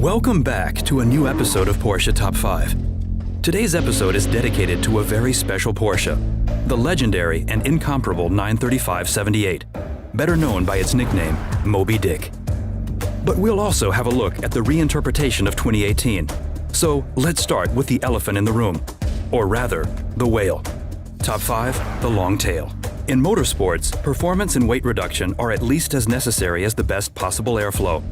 Welcome back to a new episode of Porsche Top 5. Today's episode is dedicated to a very special Porsche, the legendary and incomparable 935/78, better known by its nickname, Moby Dick. But we'll also have a look at the reinterpretation of 2018. So let's start with the elephant in the room, or rather, the whale. Top 5, the long tail. In motorsports, performance and weight reduction are at least as necessary as the best possible airflow.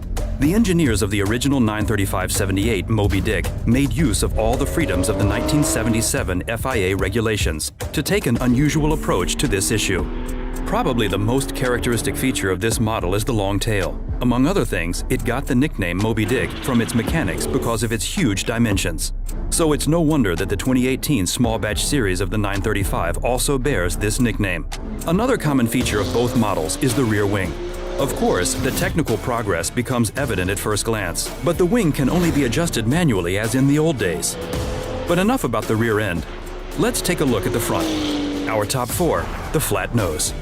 The engineers of the original 935/78 Moby Dick made use of all the freedoms of the 1977 FIA regulations to take an unusual approach to this issue. Probably the most characteristic feature of this model is the long tail. Among other things, it got the nickname Moby Dick from its mechanics because of its huge dimensions. So it's no wonder that the 2018 small batch series of the 935 also bears this nickname. Another common feature of both models is the rear wing. Of course, the technical progress becomes evident at first glance, but the wing can only be adjusted manually as in the old days. But enough about the rear end. Let's take a look at the front. Our top 4, the flat nose.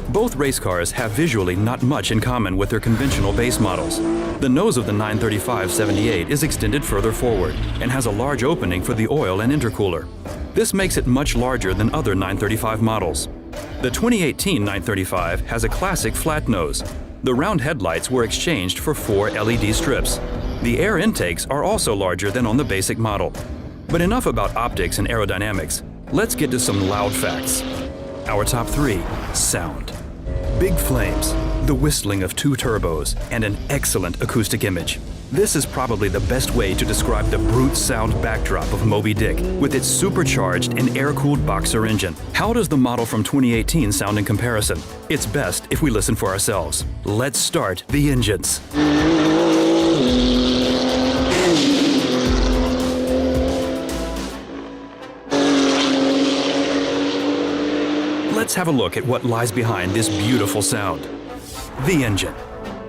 Both race cars have visually not much in common with their conventional base models. The nose of the 935/78 is extended further forward and has a large opening for the oil and intercooler. This makes it much larger than other 935 models. The 2018 935 has a classic flat nose. The round headlights were exchanged for 4 LED strips. The air intakes are also larger than on the basic model. But enough about optics and aerodynamics. Let's get to some loud facts. Our top 3, sound. Big flames, the whistling of 2 turbos, and an excellent acoustic image. This is probably the best way to describe the brute sound backdrop of Moby Dick with its supercharged and air-cooled boxer engine. How does the model from 2018 sound in comparison? It's best if we listen for ourselves. Let's start the engines. Let's have a look at what lies behind this beautiful sound. The engine.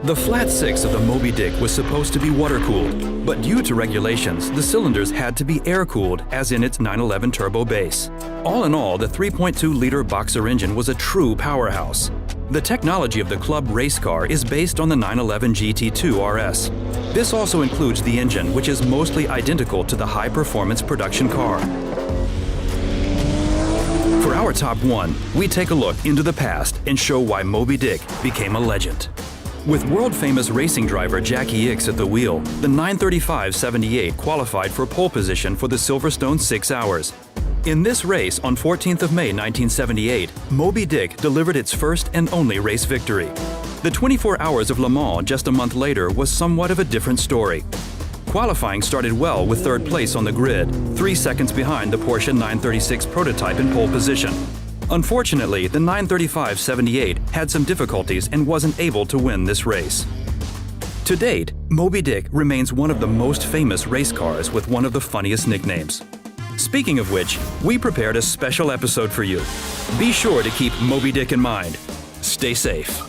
The flat 6 of the Moby Dick was supposed to be water-cooled, but due to regulations, the cylinders had to be air-cooled, as in its 911 turbo base. All in all, the 3.2-liter boxer engine was a true powerhouse. The technology of the club race car is based on the 911 GT2 RS. This also includes the engine, which is mostly identical to the high-performance production car. For our top 1, we take a look into the past and show why Moby Dick became a legend. With world-famous racing driver Jackie Ickx at the wheel, the 935/78 qualified for pole position for the Silverstone 6 Hours. In this race on 14th of May 1978, Moby Dick delivered its first and only race victory. The 24 Hours of Le Mans just a month later was somewhat of a different story. Qualifying started well with 3rd place on the grid, 3 seconds behind the Porsche 936 prototype in pole position. Unfortunately, the 935/78 had some difficulties and wasn't able to win this race. To date, Moby Dick remains one of the most famous race cars with one of the funniest nicknames. Speaking of which, we prepared a special episode for you. Be sure to keep Moby Dick in mind. Stay safe.